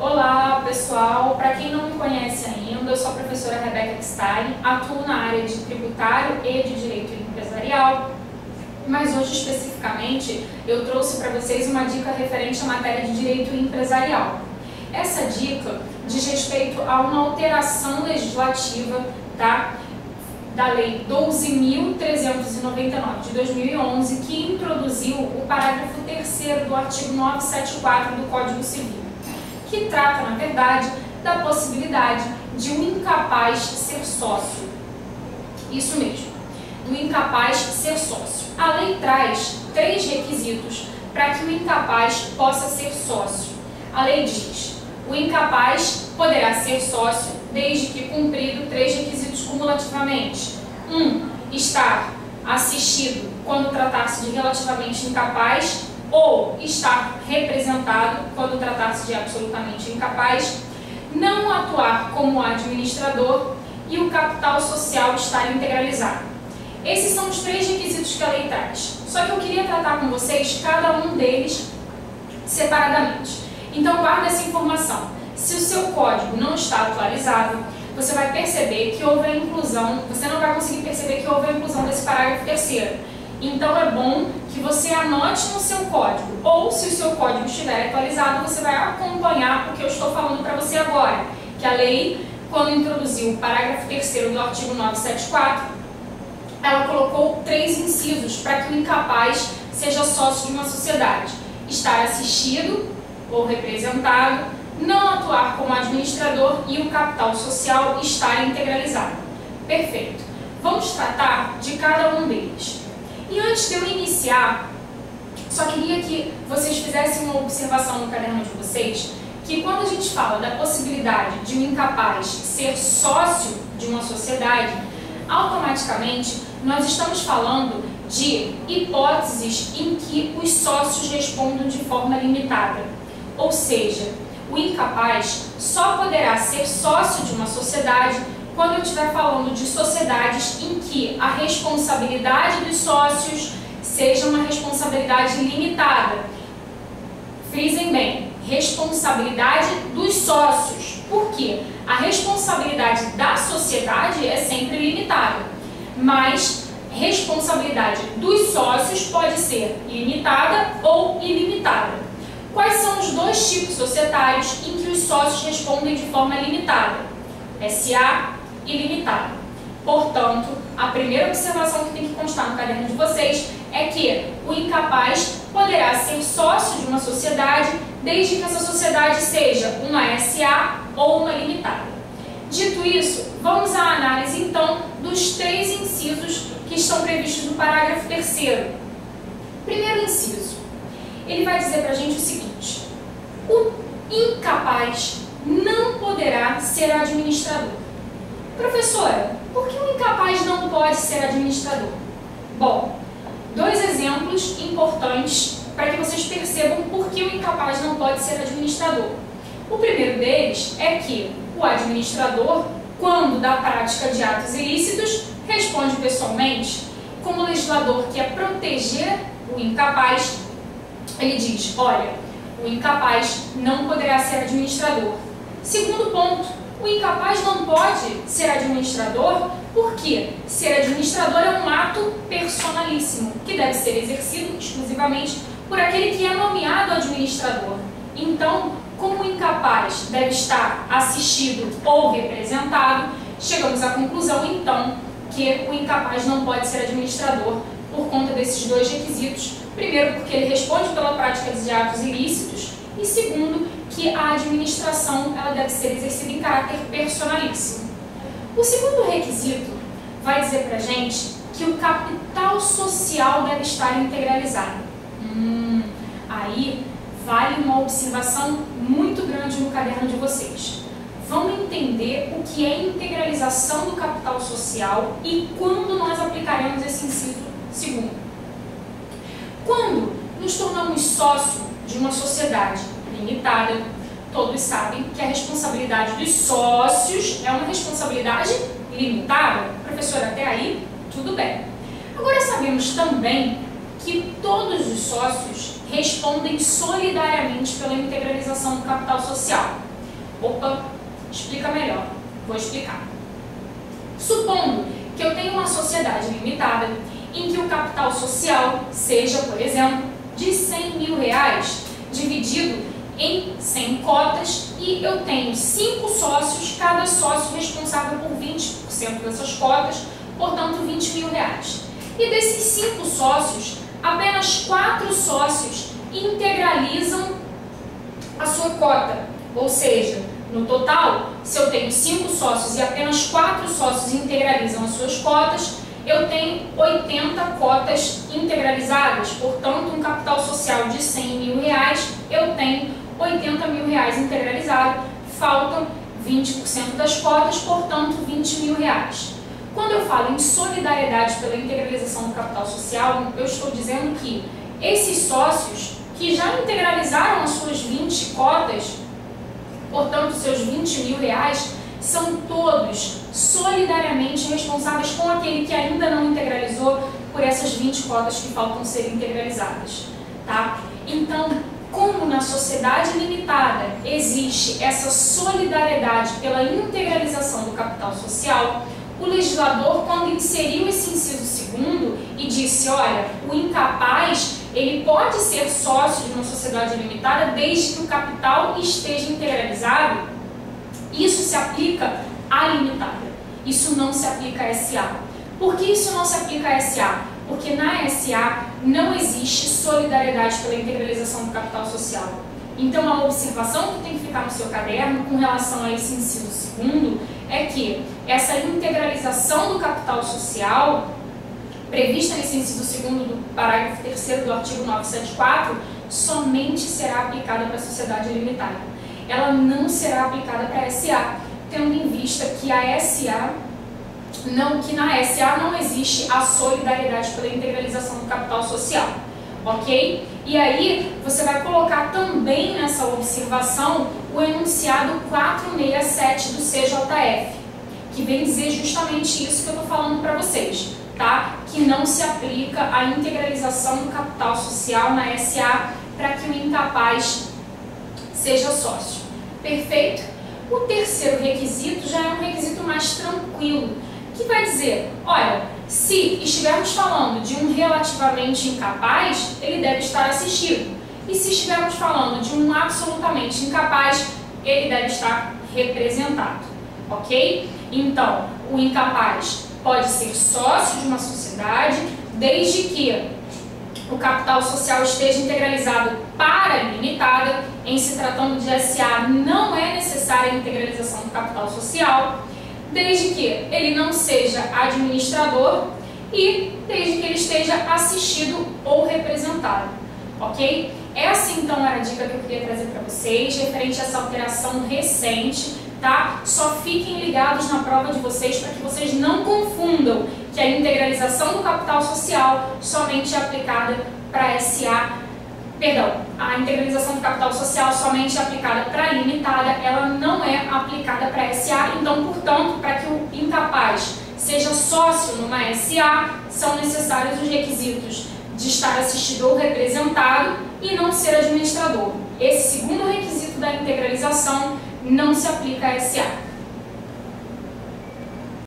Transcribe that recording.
Olá pessoal, para quem não me conhece ainda, eu sou a professora Rebeca Stein, atuo na área de tributário e de direito empresarial, mas hoje especificamente eu trouxe para vocês uma dica referente à matéria de direito empresarial. Essa dica diz respeito a uma alteração legislativa da Lei 12.399 de 2011, que introduziu o parágrafo 3º do artigo 974 do Código Civil, que trata, na verdade, da possibilidade de um incapaz ser sócio. Isso mesmo, do incapaz ser sócio. A lei traz 3 requisitos para que o incapaz possa ser sócio. A lei diz: o incapaz poderá ser sócio desde que cumprido 3 requisitos cumulativamente. 1. Estar assistido quando tratar-se de relativamente incapaz, ou estar representado quando tratar-se de absolutamente incapaz, não atuar como administrador e o capital social estar integralizado. Esses são os 3 requisitos que a lei traz. Só que eu queria tratar com vocês cada um deles separadamente. Então guarda essa informação. Se o seu código não está atualizado, você vai perceber que houve a inclusão, você não vai conseguir perceber que houve a inclusão desse parágrafo 3º. Então é bom que você anote no seu código, ou se o seu código estiver atualizado, você vai acompanhar o que eu estou falando para você agora, que a lei, quando introduziu o parágrafo 3º do artigo 974, ela colocou 3 incisos para que o incapaz seja sócio de uma sociedade: estar assistido ou representado, não atuar como administrador e o capital social estar integralizado. Perfeito. Vamos tratar de cada um deles. E antes de eu iniciar, só queria que vocês fizessem uma observação no caderno de vocês, que quando a gente fala da possibilidade de um incapaz ser sócio de uma sociedade, automaticamente nós estamos falando de hipóteses em que os sócios respondam de forma limitada. Ou seja, o incapaz só poderá ser sócio de uma sociedade quando eu estiver falando de sociedades em que a responsabilidade dos sócios seja uma responsabilidade limitada. Frisem bem, responsabilidade dos sócios. Por quê? A responsabilidade da sociedade é sempre limitada, mas responsabilidade dos sócios pode ser limitada ou ilimitada. Quais são os 2 tipos societários em que os sócios respondem de forma limitada? SA e limitada. Portanto, a primeira observação que tem que constar no caderno de vocês é que o incapaz poderá ser sócio de uma sociedade desde que essa sociedade seja uma SA ou uma limitada. Dito isso, vamos à análise então dos 3 incisos que estão previstos no parágrafo 3º. Primeiro inciso, ele vai dizer para a gente o seguinte: o incapaz não poderá ser administrador. Professora, por que o incapaz não pode ser administrador? Bom, 2 exemplos importantes para que vocês percebam por que o incapaz não pode ser administrador. O primeiro deles é que o administrador, quando da prática de atos ilícitos, responde pessoalmente. Como o legislador quer proteger o incapaz, ele diz: olha, o incapaz não poderá ser administrador. Segundo ponto, o incapaz não pode ser administrador porque ser administrador é um ato personalíssimo, que deve ser exercido exclusivamente por aquele que é nomeado administrador. Então, como o incapaz deve estar assistido ou representado, chegamos à conclusão, então, que o incapaz não pode ser administrador por conta desses 2 requisitos. Primeiro, porque ele responde pela prática de atos ilícitos, e segundo, que a administração ela deve ser exercida em caráter personalíssimo. O segundo requisito vai dizer para a gente que o capital social deve estar integralizado. Aí vale uma observação muito grande no caderno de vocês. Vamos entender o que é integralização do capital social e quando nós aplicaremos esse inciso segundo. Quando nos tornamos sócio de uma sociedade limitada, todos sabem que a responsabilidade dos sócios é uma responsabilidade limitada. Professora, até aí, tudo bem. Agora sabemos também que todos os sócios respondem solidariamente pela integralização do capital social. Opa, explica melhor. Vou explicar. Supondo que eu tenho uma sociedade limitada em que o capital social seja, por exemplo, de R$100.000, dividido em 100 cotas, e eu tenho 5 sócios, cada sócio responsável por 20% dessas cotas, portanto R$20.000. E desses 5 sócios, apenas 4 sócios integralizam a sua cota, ou seja, no total, se eu tenho 5 sócios e apenas 4 sócios integralizam as suas cotas, eu tenho 80 cotas integralizadas, portanto, um capital social de R$100.000, eu tenho R$80.000 integralizado, faltam 20% das cotas, portanto, R$20.000. Quando eu falo em solidariedade pela integralização do capital social, eu estou dizendo que esses sócios que já integralizaram as suas 20 cotas, portanto, seus R$20.000, são todos solidariamente responsáveis com aquele que ainda não integralizou por essas 20 cotas que faltam ser integralizadas, tá? Então, como na sociedade limitada existe essa solidariedade pela integralização do capital social, o legislador, quando inseriu esse inciso 2º e disse, olha, o incapaz, ele pode ser sócio de uma sociedade limitada desde que o capital esteja integralizado, isso se aplica à limitada, isso não se aplica à SA. Por que isso não se aplica à SA? Porque na SA não existe solidariedade pela integralização do capital social. Então a observação que tem que ficar no seu caderno com relação a esse inciso 2º é que essa integralização do capital social, prevista nesse inciso 2º do parágrafo 3º do artigo 974, somente será aplicada para a sociedade limitada. Ela não será aplicada para a SA, tendo em vista que na SA não existe a solidariedade pela integralização do capital social, ok? E aí você vai colocar também nessa observação o enunciado 467 do CJF, que vem dizer justamente isso que eu estou falando para vocês, tá? Que não se aplica a integralização do capital social na SA para que o incapaz seja sócio. Perfeito? O terceiro requisito já é um requisito mais tranquilo, que vai dizer, olha, se estivermos falando de um relativamente incapaz, ele deve estar assistido. E se estivermos falando de um absolutamente incapaz, ele deve estar representado, ok? Então, o incapaz pode ser sócio de uma sociedade, desde que o capital social esteja integralizado para a limitada. Em se tratando de SA, não é necessária a integralização do capital social, desde que ele não seja administrador e desde que ele esteja assistido ou representado, ok? Essa então era a dica que eu queria trazer para vocês, referente a essa alteração recente, tá? Só fiquem ligados na prova de vocês para que vocês não confundam que a integralização do capital social somente é aplicada para SA, a integralização do capital social somente é aplicada para a limitada, ela não é aplicada para a SA, então, portanto, para que o incapaz seja sócio numa SA, são necessários os requisitos de estar assistido ou representado e não ser administrador. Esse segundo requisito da integralização não se aplica a SA.